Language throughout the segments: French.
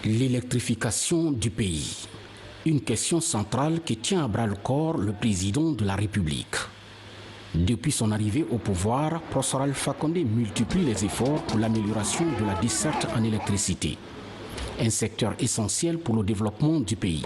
L'électrification du pays. Une question centrale qui tient à bras le corps le président de la République. Depuis son arrivée au pouvoir, Professeur Alpha Condé multiplie les efforts pour l'amélioration de la desserte en électricité. Un secteur essentiel pour le développement du pays.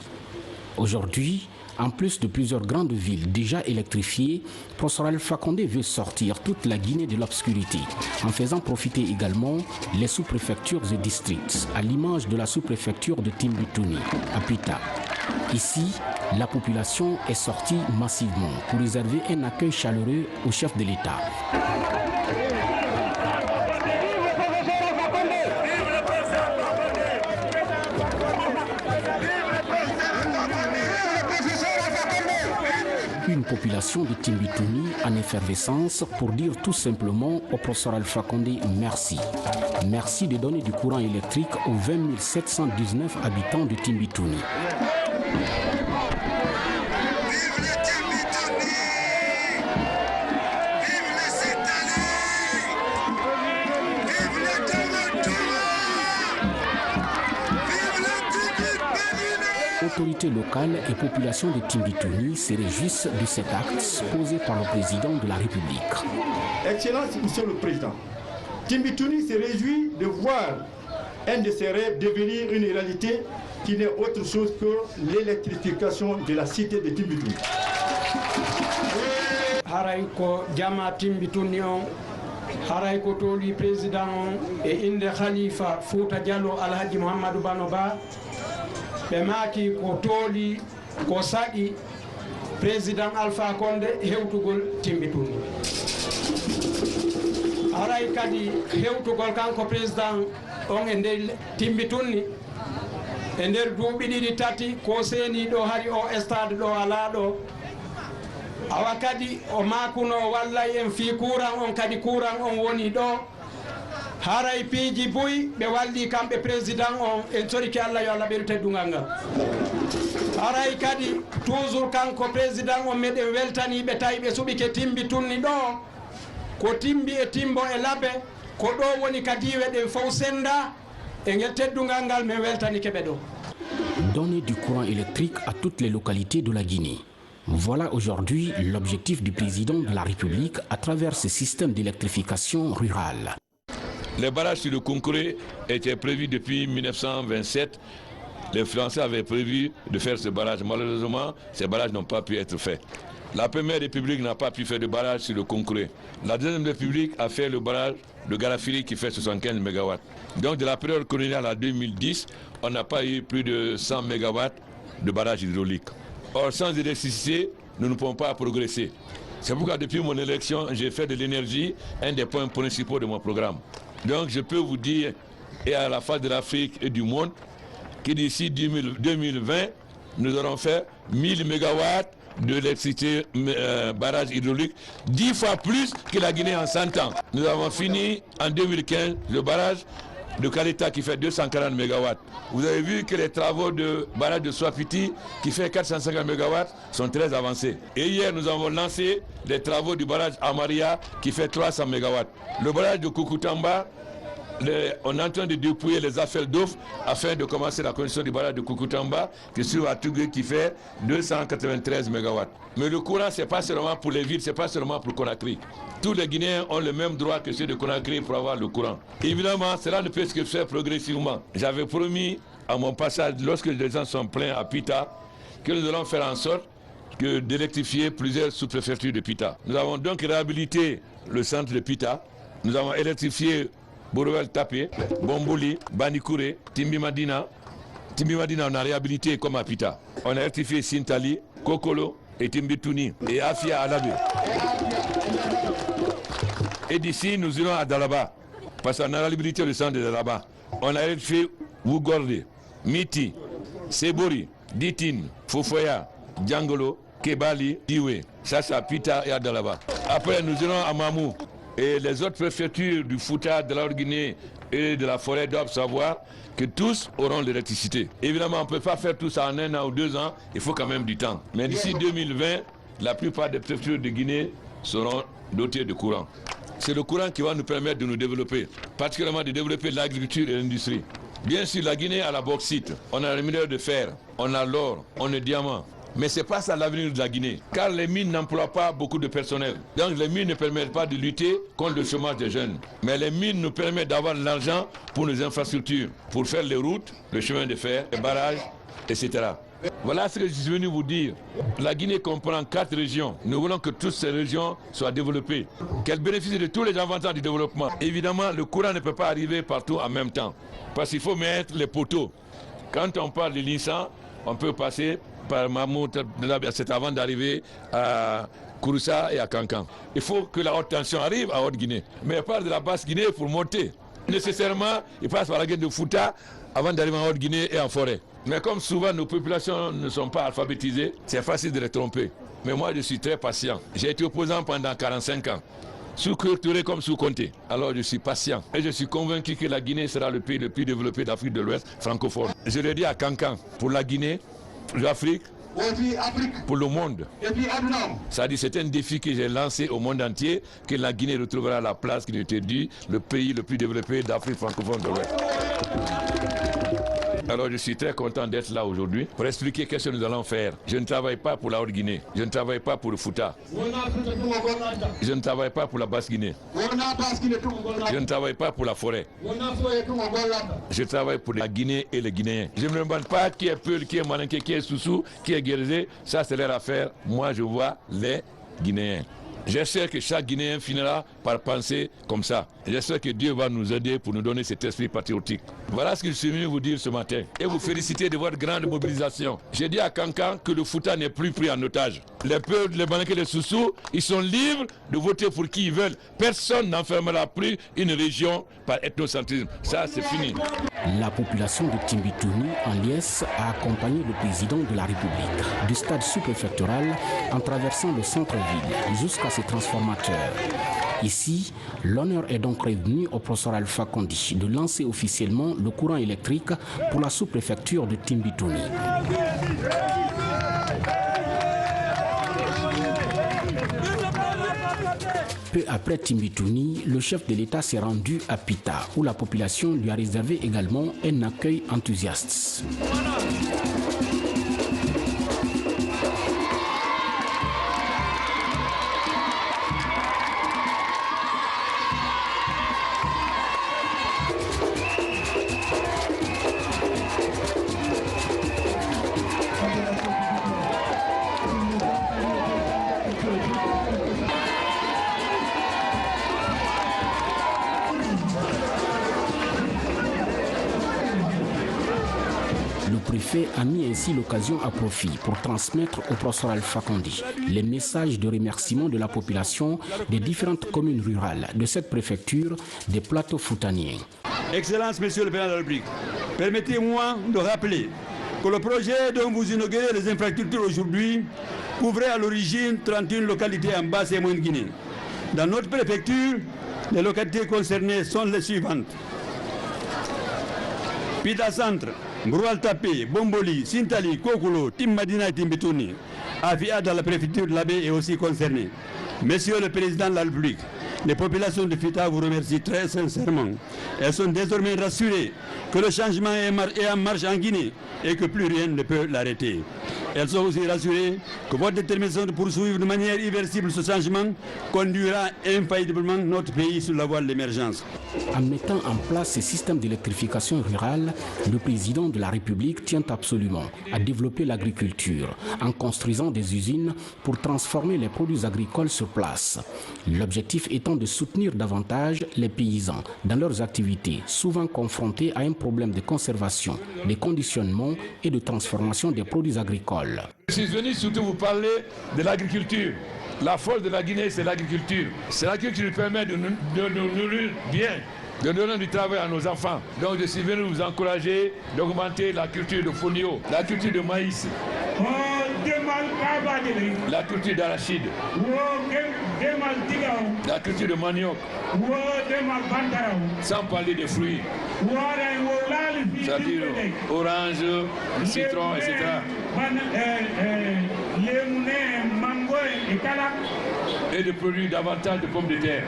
Aujourd'hui, en plus de plusieurs grandes villes déjà électrifiées, Professeur Alpha Condé veut sortir toute la Guinée de l'obscurité, en faisant profiter également les sous-préfectures et districts, à l'image de la sous-préfecture de Timbitouni, à Pita. Ici, la population est sortie massivement pour réserver un accueil chaleureux au chef de l'État. Une population de Timbitouni en effervescence pour dire tout simplement au professeur Alpha Condé merci. Merci de donner du courant électrique aux 20 719 habitants de Timbitouni. Autorités locales et population de Timbitouni se réjouissent de cet acte posé par le président de la République. Excellence, Monsieur le Président, Timbitouni se réjouit de voir un de ses rêves devenir une réalité qui n'est autre chose que l'électrification de la cité de Timbitouni. Haray ko jama Timbitouni on, haray ko toli président on e inde Khalifa Fouta Diallo Alhaji Mouhamadou Bano Ba. Ɓe maaki ko tooli ko saɗi président Alpha Condé hewtugol Timbitouni. Aray kadi hewtugol kanko président on e nder Timbitouni e nder duuɓi ɗiɗi tati ko seeni ɗo hari o stade ɗo ala ɗo awa kadi o makuno wallay en fi courant on kadi courant on woni ɗo haray piiji boyi ɓe walli kamɓe président on en soriki Allah yo Allah ɓeydu teddungal ngal haray kadi toujours kanko président on meɗen weltaniɓe tawi ɓe suɓike Timbitouni ɗo ko timbi e timbo e labbe ko ɗo woni kadiwe ɗen fof senda e ngel teddungal ngal men weltanike ɓe ɗo. Donner du courant électrique à toutes les localités de la Guinée. Voilà aujourd'hui l'objectif du président de la République à travers ce système d'électrification rurale. Les barrages sur le Concré étaient prévus depuis 1927. Les Français avaient prévu de faire ce barrage. Malheureusement, ces barrages n'ont pas pu être faits. La première République n'a pas pu faire de barrage sur le Concré. La deuxième République a fait le barrage de Garafili qui fait 75 MW. Donc de la période coloniale à 2010, on n'a pas eu plus de 100 MW de barrage hydraulique. Or, sans électricité, nous ne pouvons pas progresser. C'est pourquoi depuis mon élection, j'ai fait de l'énergie un des points principaux de mon programme. Donc je peux vous dire, et à la face de l'Afrique et du monde, que d'ici 2020, nous aurons fait 1000 MW d'électricité barrage hydraulique, 10 fois plus que la Guinée en 100 ans. Nous avons fini en 2015 le barrage de Kaleta qui fait 240 MW. Vous avez vu que les travaux de barrage de Swapiti qui fait 450 MW sont très avancés. Et hier, nous avons lancé les travaux du barrage Amaria qui fait 300 MW. Le barrage de Kukutamba, on est en train de dépouiller les affaires d'offres afin de commencer la construction du barrage de Kukutamba qui se trouve à Tougué qui fait 293 MW. Mais le courant, ce n'est pas seulement pour les villes, ce n'est pas seulement pour Conakry. Tous les Guinéens ont le même droit que ceux de Conakry pour avoir le courant. Évidemment, cela ne peut se faire progressivement. J'avais promis à mon passage, lorsque les gens sont pleins à Pita, que nous allons faire en sorte d'électrifier plusieurs sous-préfectures de Pita. Nous avons donc réhabilité le centre de Pita. Nous avons électrifié Borouel Tapé, Bombouli, Banikouré, Timbimadina. Timbimadina, on a réhabilité comme à Pita. On a électrifié Sintali, Kokolo et Timbitouni et Afia Alabé. Et d'ici, nous irons à Dalaba, parce qu'on a réhabilité le centre de Dalaba. On a électrifié Wougorde, Miti, Sebori, Ditine, Fofoya, Djangolo, Kebali, Diwe. Ça, c'est à Pita et à Dalaba. Après, nous irons à Mamou. Et les autres préfectures du Fouta, de la Guinée et de la forêt doivent savoir que tous auront l'électricité. Évidemment, on ne peut pas faire tout ça en 1 an ou 2 ans, il faut quand même du temps. Mais d'ici 2020, la plupart des préfectures de Guinée seront dotées de courant. C'est le courant qui va nous permettre de nous développer, particulièrement de développer l'agriculture et l'industrie. Bien sûr, la Guinée a la bauxite, on a le minerai de fer, on a l'or, on a le diamant. Mais ce n'est pas ça l'avenir de la Guinée, car les mines n'emploient pas beaucoup de personnel. Donc les mines ne permettent pas de lutter contre le chômage des jeunes. Mais les mines nous permettent d'avoir de l'argent pour nos infrastructures, pour faire les routes, le chemin de fer, les barrages, etc. Voilà ce que je suis venu vous dire. La Guinée comprend 4 régions. Nous voulons que toutes ces régions soient développées, qu'elles bénéficient de tous les avantages du développement. Évidemment, le courant ne peut pas arriver partout en même temps, parce qu'il faut mettre les poteaux. Quand on parle de l'INSA, on peut passer par Mamout, c'est avant d'arriver à Kouroussa et à Kankan. Il faut que la haute tension arrive à Haute-Guinée, mais pas de la Basse-Guinée pour monter. Nécessairement, il passe par la guerre de Fouta avant d'arriver en Haute-Guinée et en forêt. Mais comme souvent nos populations ne sont pas alphabétisées, c'est facile de les tromper. Mais moi je suis très patient. J'ai été opposant pendant 45 ans. Sous-culturé comme sous-Conté. Alors je suis patient et je suis convaincu que la Guinée sera le pays le plus développé d'Afrique de l'Ouest francophone. Je l'ai dit à Kankan, pour la Guinée, pour l'Afrique, pour le monde. Ça dit, c'est un défi que j'ai lancé au monde entier, que la Guinée retrouvera la place qui lui était due, le pays le plus développé d'Afrique francophone de l'Ouest. Alors je suis très content d'être là aujourd'hui pour expliquer qu'est-ce que nous allons faire. Je ne travaille pas pour la Haute-Guinée, je ne travaille pas pour le Fouta, je ne travaille pas pour la Basse-Guinée, je ne travaille pas pour la forêt, je travaille pour la Guinée et les Guinéens. Je ne me demande pas qui est Peul, qui est Malinké, qui est Soussou, qui est Guérizé, ça c'est leur affaire. Moi je vois les Guinéens. J'espère que chaque Guinéen finira par penser comme ça. J'espère que Dieu va nous aider pour nous donner cet esprit patriotique. Voilà ce que je suis venu vous dire ce matin. Et vous féliciter de votre grande mobilisation. J'ai dit à Kankan que le Fouta n'est plus pris en otage. Les peuples, les Malinké, les Soussous, ils sont libres de voter pour qui ils veulent. Personne n'enfermera plus une région par ethnocentrisme. Ça, c'est fini. La population de Timbitouni, en liesse, a accompagné le président de la République du stade sous-préfectoral en traversant le centre-ville jusqu'à ses transformateurs. Ici, l'honneur est donc revenu au professeur Alpha Condi de lancer officiellement le courant électrique pour la sous-préfecture de Timbitouni. Peu après Timbitouni, le chef de l'État s'est rendu à Pita, où la population lui a réservé également un accueil enthousiaste. Le préfet a mis ainsi l'occasion à profit pour transmettre au professeur Alpha Condi les messages de remerciement de la population des différentes communes rurales de cette préfecture des plateaux foutaniens. Excellence, Monsieur le Président de la République, permettez-moi de rappeler que le projet dont vous inaugurez les infrastructures aujourd'hui couvrait à l'origine 31 localités en Basse et Moyenne Guinée. Dans notre préfecture, les localités concernées sont les suivantes. Pita Centre, Mbroual Tapé, Bomboli, Sintali, Kokolo, Timmadina et Timbitouni. Afia dans la préfecture de l'Abbé est aussi concernée. Monsieur le Président de la République, les populations de Fita vous remercient très sincèrement. Elles sont désormais rassurées que le changement est en marche en Guinée et que plus rien ne peut l'arrêter. Elles sont aussi rassurées que votre détermination de poursuivre de manière irréversible ce changement conduira infailliblement notre pays sur la voie de l'émergence. En mettant en place ces systèmes d'électrification rurale, le président de la République tient absolument à développer l'agriculture en construisant des usines pour transformer les produits agricoles sur place. L'objectif étant de soutenir davantage les paysans dans leurs activités, souvent confrontés à un problème de conservation, de conditionnement et de transformation des produits agricoles. Je suis venu surtout vous parler de l'agriculture. La force de la Guinée, c'est l'agriculture. C'est l'agriculture qui permet de nous nourrir bien, de donner du travail à nos enfants. Donc je suis venu vous encourager d'augmenter la culture de fonio, la culture de maïs, la culture d'arachide, la culture de manioc, sans parler des fruits, c'est-à-dire orange, citron, etc. Et de produire davantage de pommes de terre.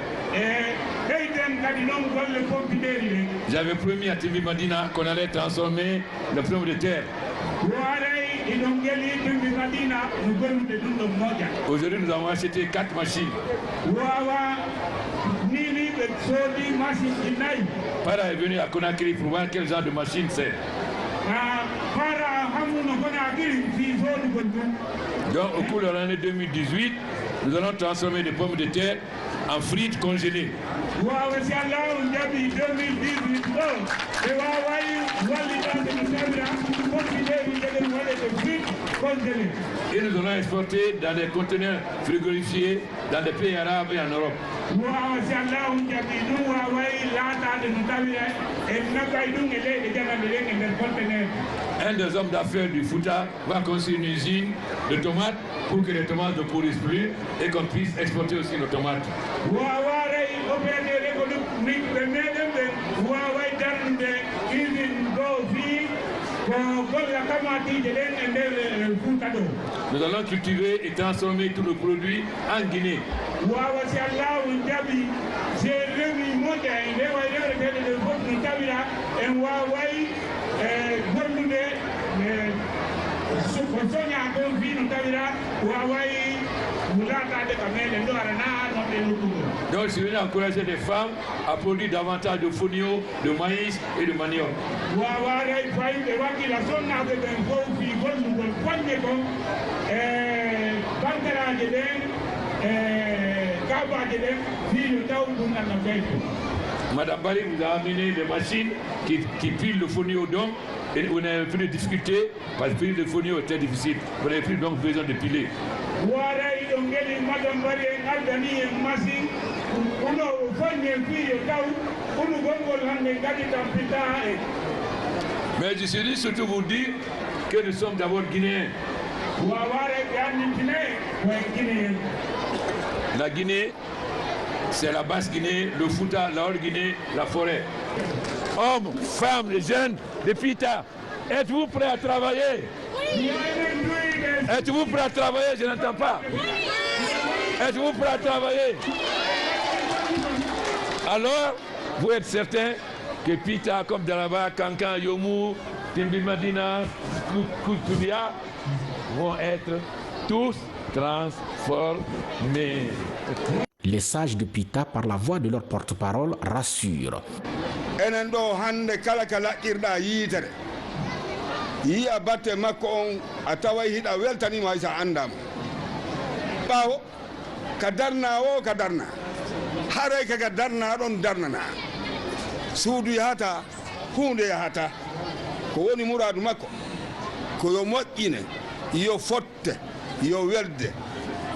J'avais promis à Timbi Madina qu'on allait transformer le pomme de terre. Aujourd'hui, nous avons acheté 4 machines. Para est venu à Conakry pour voir quel genre de machine c'est. Donc, au cours de l'année 2018, nous allons transformer des pommes de terre en frites congelées. Et nous allons exporter dans des conteneurs frigorifiés dans des pays arabes et en Europe. Un des hommes d'affaires du Fouta va construire une usine de tomates pour que les tomates ne pourrissent plus et qu'on puisse exporter aussi nos tomates. Nous allons cultiver et transformer tous nos produits en Guinée. Donc je suis venu encourager les femmes à produire davantage de fonio, de maïs et de manioc. Madame Bari vous a amené des machines qui pilent le fonio donc. Et vous n'avez plus de difficultés parce que le fonio était difficile. Vous n'avez plus donc besoin de piler. Mais je suis surtout vous dire que nous sommes d'abord Guinéens. La Guinée, c'est la basse Guinée, le Fouta, la haute Guinée, la forêt. Hommes, femmes, les jeunes, les Pita, êtes-vous prêts à travailler? Oui. Êtes-vous prêts à travailler? Je n'entends pas. Oui. Êtes-vous prêts à travailler? Alors, vous êtes certain que Pita, comme Dalaba, Kankan, Yomu, Timbi Madina, Koutoubia, vont être tous transformés. Les sages de Pita, par la voix de leur porte-parole, rassurent. Enen ɗo hande kala ka laƴƴirɗa yiitere yiya batte makko on a taway hiɗa weltanima hay sa andama ɓaawo ka darna o ka darna haray kaga darna ɗon darnana suudu yahata hunde yahata ko woni muradu makko ko yo moƴƴine yo fotte yo welde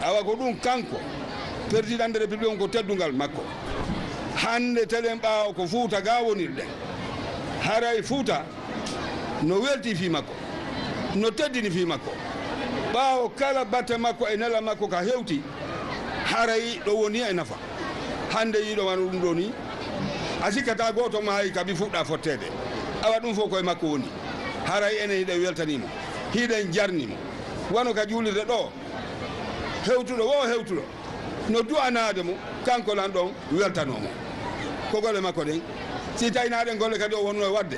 awa ko ɗum kanko président de république on ko teddungal makko hande telen ɓaawo ko Fuuta ga wonirɗen haray Fuuta no welti fi makko no teddini fi makko ɓaawo kala batte makko e nela makko ka hewti haray ɗo woni e nafa hande yiɗo wano ɗum ɗo ni a sikkata goto ma hay kabi fuɗɗa fottede awa ɗum fof koye makko woni haray enen hiɗen weltanimo hiɗen jarnimo wano ka juulirde ɗo hewtuɗo wo hewtuɗo no du'anade mo kanko lan ɗon weltanomo ko golle makko ɗen si tawinaɗen golle kadi o wonno e wadde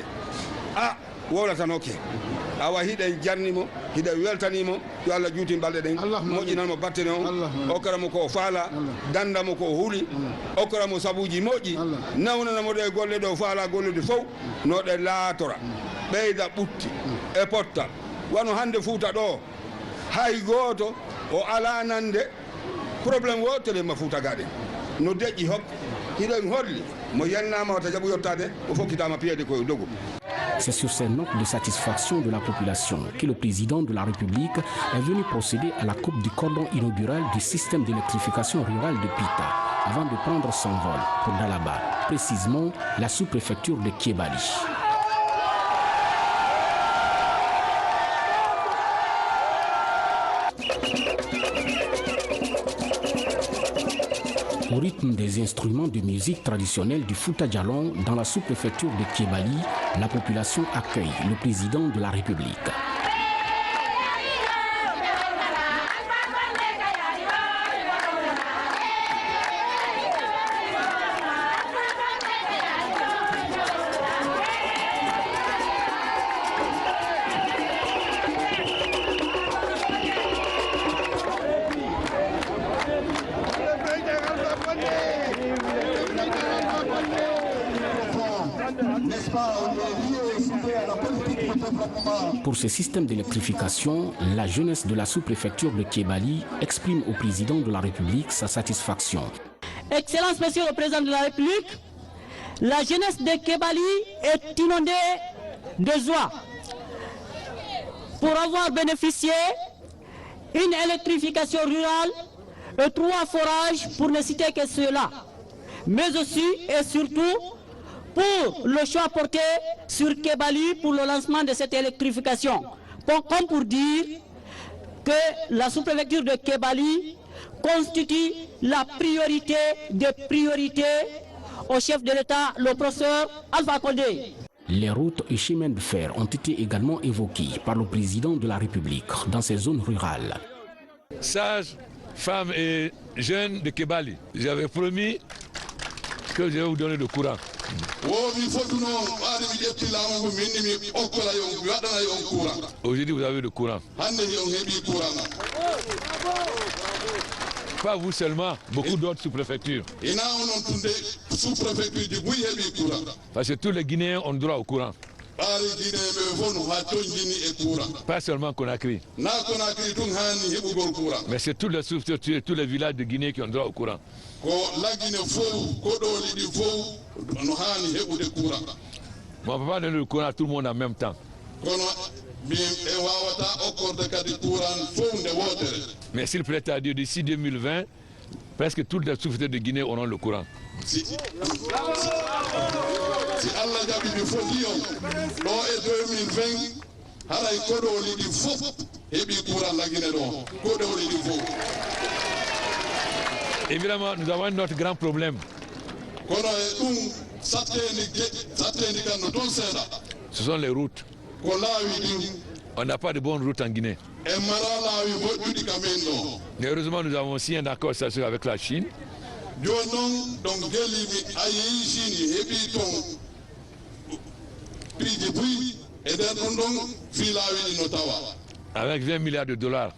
a wowlatanoke awa hiɗen jarnimo hiɗen weltanimo yo Allah juutin balɗe ɗen moƴƴinanmo battene on okkaramo ko faala dandamo ko huuli okkaramo sabuji moƴƴi nawnanamo ɗe golle ɗo faala gollude fof no ɗe laatora ɓeyda ɓutti e potta wano hande Fuuta ɗo hay goto o ala nande probléme wotere ma Fuuta gaɗen no deƴƴi hokka hiɗen holli mo yennama wata jaɓu yottade o fokkitama piede koye dogu. C'est sur ces notes de satisfaction de la population que le président de la République est venu procéder à la coupe du cordon inaugural du système d'électrification rurale de Pita avant de prendre son vol pour Dalaba, précisément la sous-préfecture de Kébali. Au rythme des instruments de musique traditionnelle du Fouta Djalon dans la sous-préfecture de Kébali, la population accueille le président de la République. Pour ce système d'électrification, la jeunesse de la sous-préfecture de Kébaly exprime au président de la République sa satisfaction. Excellence, Monsieur le Président de la République, la jeunesse de Kébaly est inondée de joie pour avoir bénéficié d'une électrification rurale et 3 forages, pour ne citer que cela, mais aussi et surtout pour le choix porté sur Kébaly pour le lancement de cette électrification. Comme pour dire que la sous-préfecture de Kébaly constitue la priorité des priorités au chef de l'État, le professeur Alpha Condé. Les routes et chemins de fer ont été également évoqués par le président de la République dans ces zones rurales. Sages, femmes et jeunes de Kébaly, j'avais promis que je vais vous donner le courant. Aujourd'hui, vous avez le courant. Pas vous seulement, beaucoup d'autres sous-préfectures. Parce que tous les Guinéens ont droit au courant. Pas seulement Conakry. Mais c'est toutes les sous-préfectures, tous les villages de Guinée qui ont droit au courant. Bon, on ne peut pas donner le courant à tout le monde en même temps. Mais s'il plaît à Dieu, d'ici 2020, presque toutes les sous-préfectures de Guinée auront le courant. Évidemment, nous avons un autre grand problème. Ce sont les routes. On n'a pas de bonnes routes en Guinée. Mais heureusement, nous avons aussi un accord social avec la Chine. Avec 20 milliards de dollars.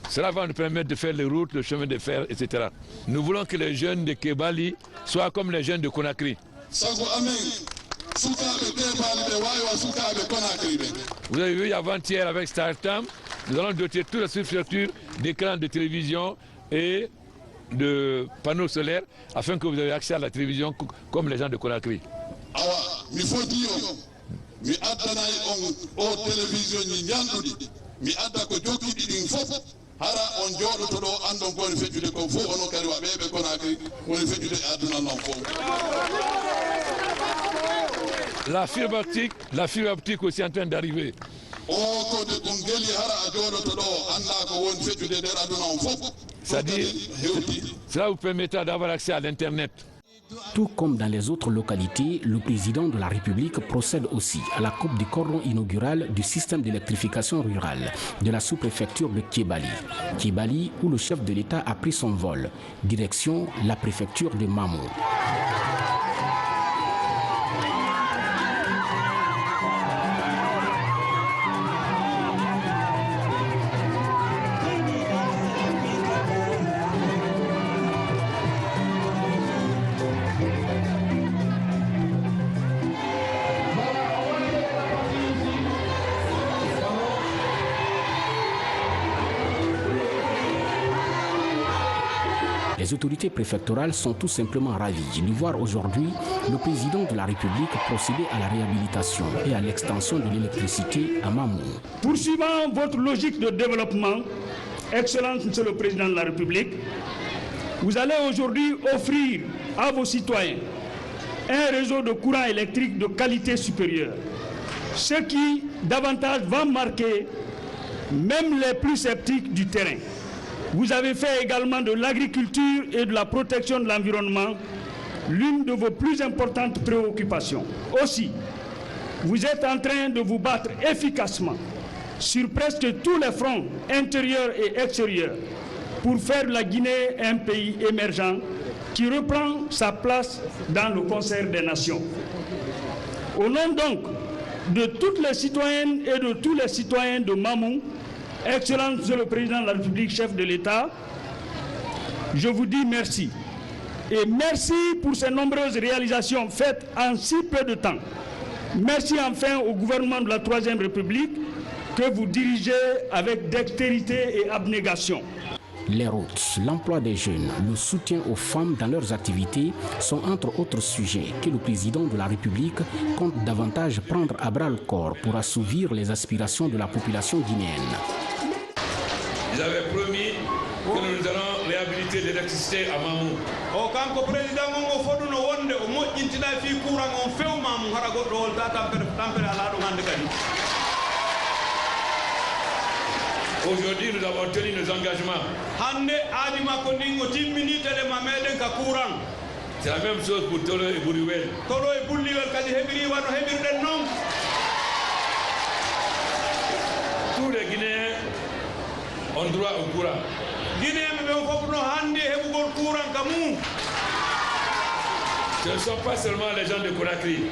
Cela va nous permettre de faire les routes, le chemin de fer, etc. Nous voulons que les jeunes de Kébaly soient comme les jeunes de Conakry. Vous avez vu avant-hier avec StarTime, nous allons doter toutes les structures d'écrans de télévision et de panneaux solaires afin que vous ayez accès à la télévision comme les gens de Conakry. La fibre optique aussi en train d'arriver. C'est-à-dire, cela vous permettra d'avoir accès à l'Internet. Tout comme dans les autres localités, le président de la République procède aussi à la coupe du cordon inaugural du système d'électrification rurale de la sous-préfecture de Kébaly. Kébaly, où le chef de l'État a pris son vol, direction la préfecture de Mamou. Les autorités préfectorales sont tout simplement ravies de voir aujourd'hui le président de la République procéder à la réhabilitation et à l'extension de l'électricité à Mamou. Poursuivant votre logique de développement, Excellence Monsieur le Président de la République, vous allez aujourd'hui offrir à vos citoyens un réseau de courant électrique de qualité supérieure, ce qui davantage va marquer même les plus sceptiques du terrain. Vous avez fait également de l'agriculture et de la protection de l'environnement l'une de vos plus importantes préoccupations. Aussi, vous êtes en train de vous battre efficacement sur presque tous les fronts intérieurs et extérieurs pour faire de la Guinée un pays émergent qui reprend sa place dans le concert des nations. Au nom donc de toutes les citoyennes et de tous les citoyens de Mamou, Excellence Monsieur le Président de la République, chef de l'État, je vous dis merci. Et merci pour ces nombreuses réalisations faites en si peu de temps. Merci enfin au gouvernement de la Troisième République que vous dirigez avec dextérité et abnégation. Les routes, l'emploi des jeunes, le soutien aux femmes dans leurs activités sont entre autres sujets que le président de la République compte davantage prendre à bras le corps pour assouvir les aspirations de la population guinéenne. Ils avaient promis que nous allons réhabiliter l'électricité à Mamou. Aujourd'hui, nous avons tenu nos engagements. C'est la même chose pour Tolo et Bouriwel. Tous les Guinéens ont droit au courant. Ce ne sont pas seulement les gens de Conakry.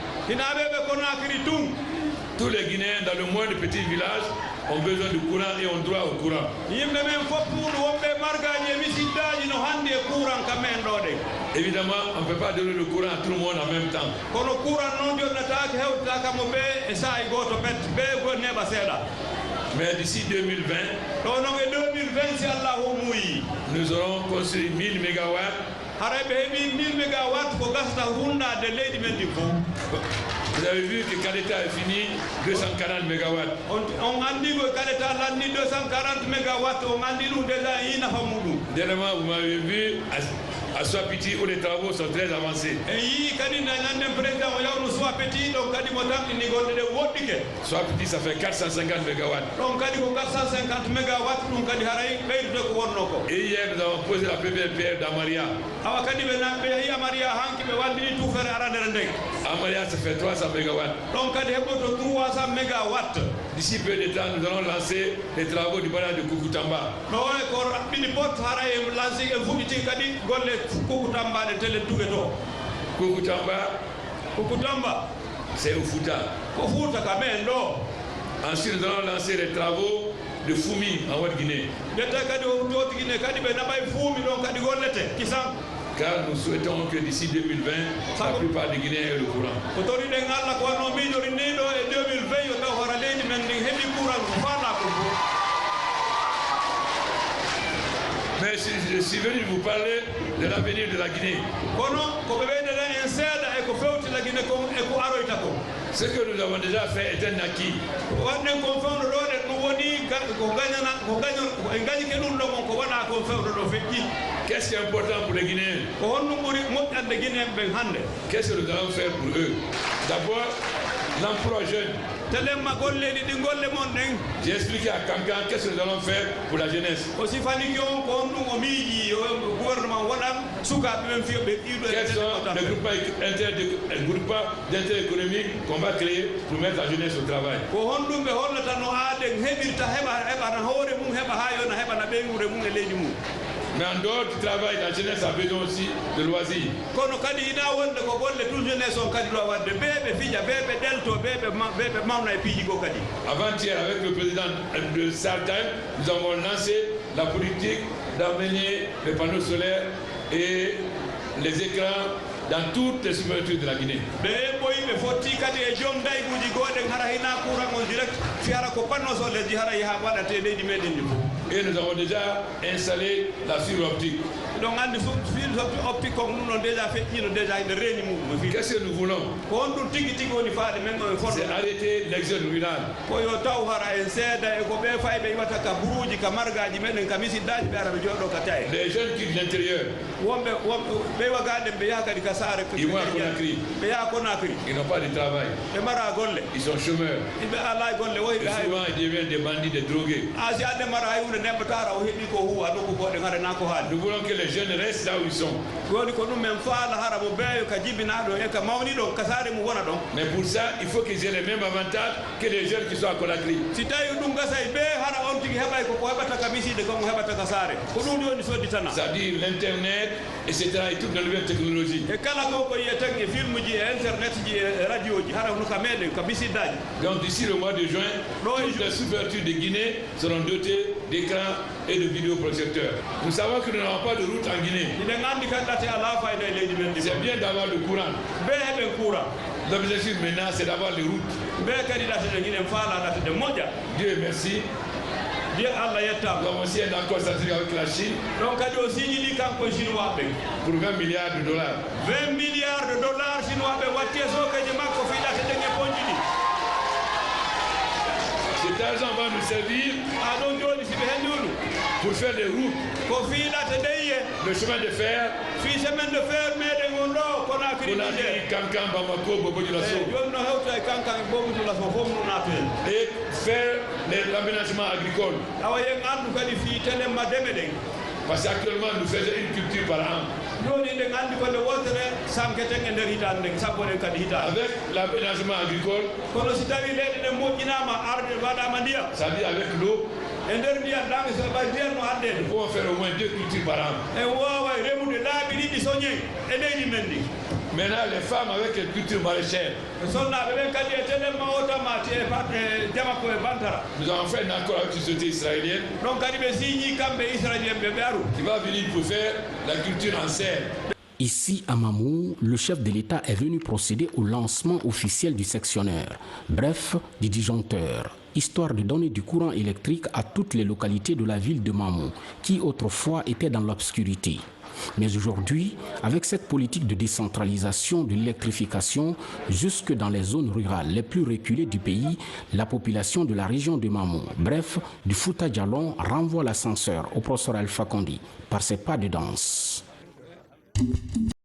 Tous les Guinéens dans le moins de petits villages ont besoin de courant et ont droit au courant. Évidemment, on ne peut pas donner le courant à tout le monde en même temps. Mais d'ici 2020, nous aurons construit 1000 mégawatts. Vous avez vu que Kaleta a fini 240 mégawatts. Dernièrement, vous m'avez vu à Swapiti où les travaux sont très avancés. Swapiti, ça fait 450 mégawatts. Et hier, nous avons posé la première pierre d'Amaria. Amaria, ça fait 300 mégawatts. D'ici peu de temps, nous allons lancer les travaux du barrage de Kukutamba. Kukutamba, c'est au Fouta. Ensuite, nous allons lancer les travaux de Foumi en Haute-Guinée. Car nous souhaitons que d'ici 2020, la plupart des Guinéens aient le courant. Mais je suis venu vous parler de l'avenir de la Guinée. Ce que nous avons déjà fait est un acquis. Qu'est-ce qui est important pour les Guinéens? Qu'est-ce que nous allons faire pour eux? D'abord, l'emploi jeune. J'ai expliqué à Kankan qu'est-ce que nous allons faire pour la jeunesse. Quels sont les groupements d'intérêt économique qu'on va créer pour mettre la jeunesse au travail. Mais en dehors du travail, la jeunesse a besoin aussi de loisirs. Avant-hier, avec le président de Sartime, nous avons lancé la politique d'amener les panneaux solaires et les écrans dans toutes les sous-préfectures de la Guinée. Et nous avons déjà installé la fibre optique. Qu'est-ce que nous voulons? C'est arrêter l'exode rural. Les jeunes quittent l'intérieur. Ils vont à Conakry. Ils n'ont pas de travail. Ils sont chômeurs. Et souvent ils deviennent des bandits, des drogués. Nous voulons que les jeunes restent là où ils sont. Mais pour ça, il faut qu'ils aient les mêmes avantages que les jeunes qui sont à Conakry. C'est-à-dire l'Internet, etc. et toutes les nouvelles technologies. Donc d'ici le mois de juin, toutes les sous-préfectures de Guinée seront dotées d'écrans et de vidéoprojecteurs. Nous savons que nous n'avons pas de route en Guinée. C'est bien d'avoir le courant. L'objectif maintenant, c'est d'avoir les routes. Dieu merci. Nous avons aussi un accord stratégique avec la Chine pour 20 milliards de dollars. 20 milliards de dollars chinois. Cet argent va nous servir pour faire des routes, le chemin de fer, Kankan, Bamako, Bobo Dioulasso, et faire l'aménagement agricole. Parce qu'actuellement nous faisons une culture par an. Avec l'aménagement agricole, ça dit avec l'eau, nous pouvons faire au moins 2 cultures par an. Maintenant, les femmes avec une culture maraîchère, nous avons fait un accord avec la société israélienne qui va venir pour faire la culture en serre. Ici, à Mamou, le chef de l'État est venu procéder au lancement officiel du sectionneur, bref, du disjoncteur, histoire de donner du courant électrique à toutes les localités de la ville de Mamou, qui autrefois étaient dans l'obscurité. Mais aujourd'hui, avec cette politique de décentralisation de l'électrification, jusque dans les zones rurales les plus reculées du pays, la population de la région de Mamou, bref, du Fouta Djallon, renvoie l'ascenseur au professeur Alpha Condé par ses pas de danse.